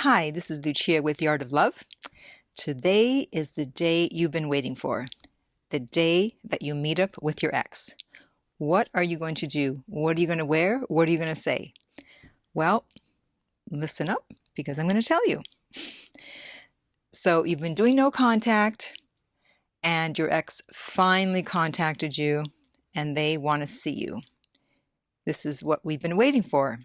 Hi, this is Lucia with The Art of Love. Today is the day you've been waiting for, the day that you meet up with your ex. What are you going to do? What are you going to wear? What are you going to say? Well, listen up because I'm going to tell you. So you've been doing no contact and your ex finally contacted you and they want to see you. This is what we've been waiting for.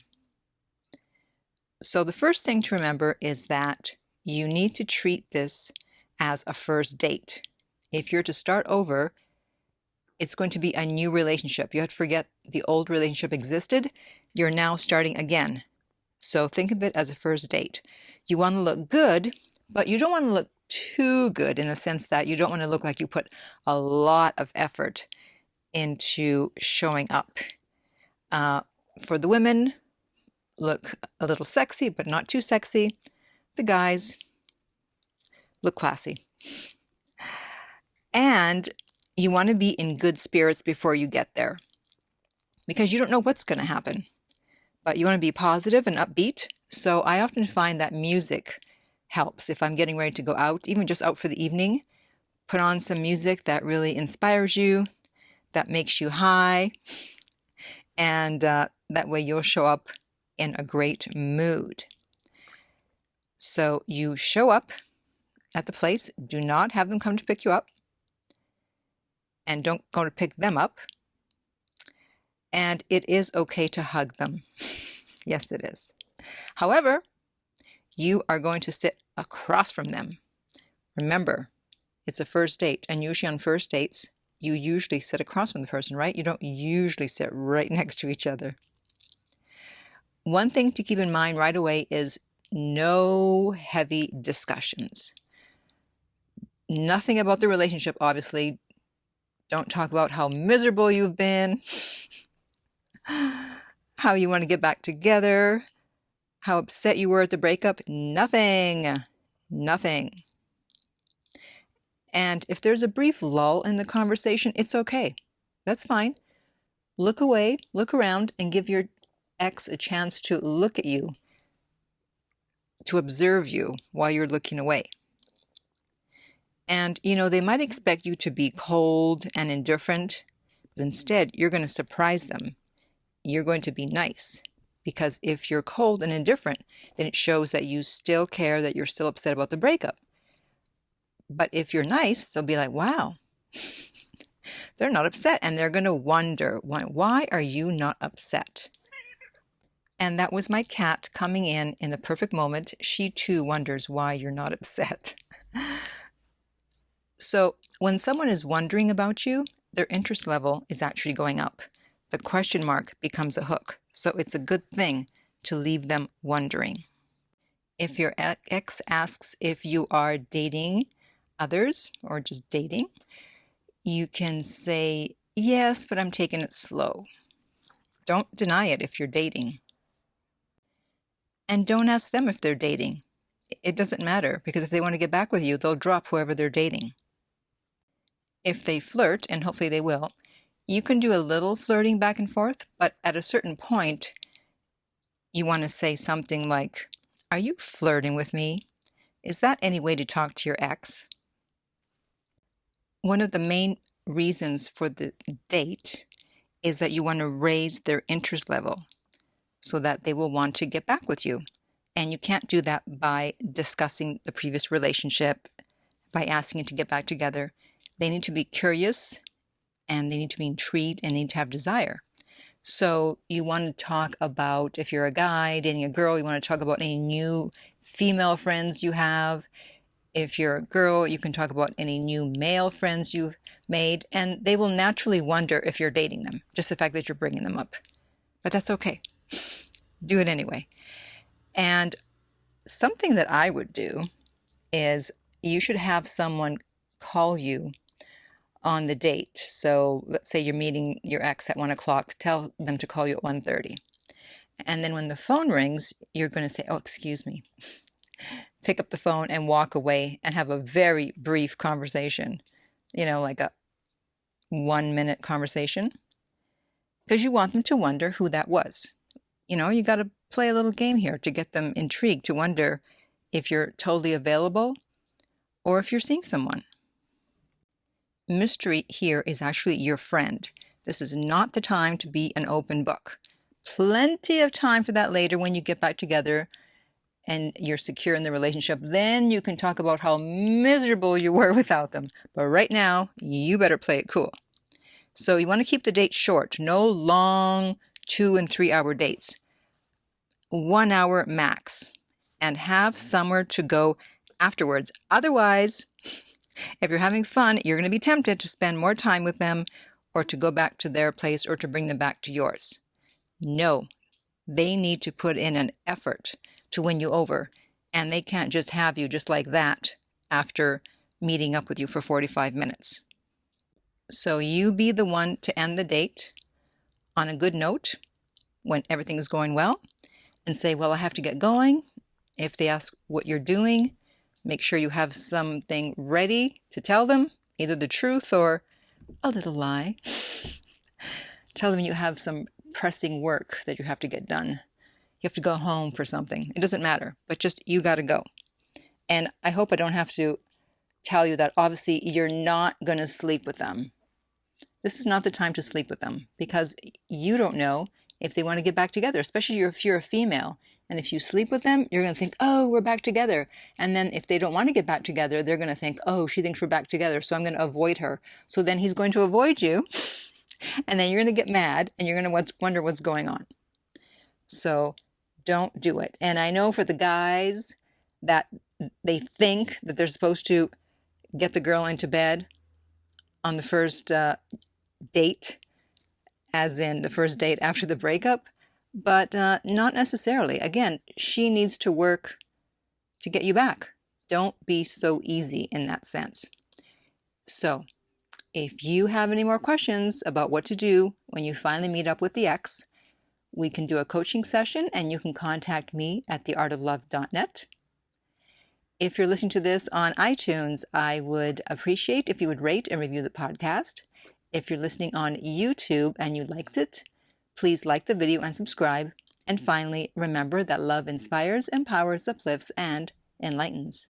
So the first thing to remember is that you need to treat this as a first date. If you're to start over, it's going to be a new relationship. You have to forget the old relationship existed. You're now starting again. So think of it as a first date. You want to look good, but you don't want to look too good in the sense that you don't want to look like you put a lot of effort into showing up. For the women, look a little sexy, but not too sexy. The guys, look classy. And you want to be in good spirits before you get there because you don't know what's going to happen. But you want to be positive and upbeat. So I often find that music helps. If I'm getting ready to go out, even just out for the evening, put on some music that really inspires you, that makes you high, and that way you'll show up in a great mood. So you show up at the place. Do not have them come to pick you up. And don't go to pick them up. And it is okay to hug them. Yes, it is. However, you are going to sit across from them. Remember, it's a first date. And usually on first dates, you usually sit across from the person, right? You don't usually sit right next to each other. One thing to keep in mind right away is no heavy discussions. Nothing about the relationship, obviously. Don't talk about how miserable you've been, how you want to get back together, how upset you were at the breakup. Nothing. Nothing. And if there's a brief lull in the conversation, it's okay. That's fine. Look away, look around, and give your ex a chance to look at you, to observe you while you're looking away. And, they might expect you to be cold and indifferent, but instead you're going to surprise them. You're going to be nice. Because if you're cold and indifferent, then it shows that you still care, that you're still upset about the breakup. But if you're nice, they'll be like, wow, they're not upset. And they're going to wonder, why are you not upset? And that was my cat coming in the perfect moment. She too wonders why you're not upset. So when someone is wondering about you, their interest level is actually going up. The question mark becomes a hook. So it's a good thing to leave them wondering. If your ex asks if you are dating others or just dating, you can say, yes, but I'm taking it slow. Don't deny it if you're dating. And don't ask them if they're dating. It doesn't matter, because if they want to get back with you, they'll drop whoever they're dating. If they flirt, and hopefully they will, you can do a little flirting back and forth, but at a certain point, you want to say something like, are you flirting with me? Is that any way to talk to your ex? One of the main reasons for the date is that you want to raise their interest level, so that they will want to get back with you. And you can't do that by discussing the previous relationship, by asking to get back together. They need to be curious, and they need to be intrigued, and they need to have desire. So you want to talk about, if you're a guy dating a girl, you want to talk about any new female friends you have. If you're a girl, you can talk about any new male friends you've made, and they will naturally wonder if you're dating them, just the fact that you're bringing them up. But that's okay. Do it anyway. And something that I would do is you should have someone call you on the date. So let's say you're meeting your ex at 1 o'clock. Tell them to call you at 1:30. And then when the phone rings, you're going to say, oh, excuse me. Pick up the phone and walk away and have a very brief conversation. Like a 1-minute conversation. Because you want them to wonder who that was. You got to play a little game here to get them intrigued, to wonder, if you're totally available, or if you're seeing someone. Mystery here is actually your friend. This is not the time to be an open book. Plenty of time for that later when you get back together and you're secure in the relationship. Then you can talk about how miserable you were without them. But right now, you better play it cool. So you want to keep the date short. No long 2 and 3 hour dates. 1 hour max. And have somewhere to go afterwards. Otherwise, if you're having fun, you're going to be tempted to spend more time with them or to go back to their place or to bring them back to yours. No, they need to put in an effort to win you over, and they can't just have you just like that after meeting up with you for 45 minutes. So you be the one to end the date on a good note when everything is going well and say, well, I have to get going. If they ask what you're doing, make sure you have something ready to tell them, either the truth or a little lie. Tell them you have some pressing work that you have to get done. You have to go home for something. It doesn't matter, but just you got to go. And I hope I don't have to tell you that obviously you're not going to sleep with them. This is not the time to sleep with them because you don't know if they want to get back together, especially if you're a female. And if you sleep with them, you're going to think, oh, we're back together. And then if they don't want to get back together, they're going to think, oh, she thinks we're back together, so I'm going to avoid her. So then he's going to avoid you. And then you're going to get mad and you're going to wonder what's going on. So don't do it. And I know for the guys that they think that they're supposed to get the girl into bed on the first date, as in the first date after the breakup, but not necessarily. Again, she needs to work to get you back. Don't be so easy in that sense. So if you have any more questions about what to do when you finally meet up with the ex, we can do a coaching session and you can contact me at theartoflove.net. If you're listening to this on iTunes, I would appreciate if you would rate and review the podcast. If you're listening on YouTube and you liked it, please like the video and subscribe. And finally, remember that love inspires, empowers, uplifts, and enlightens.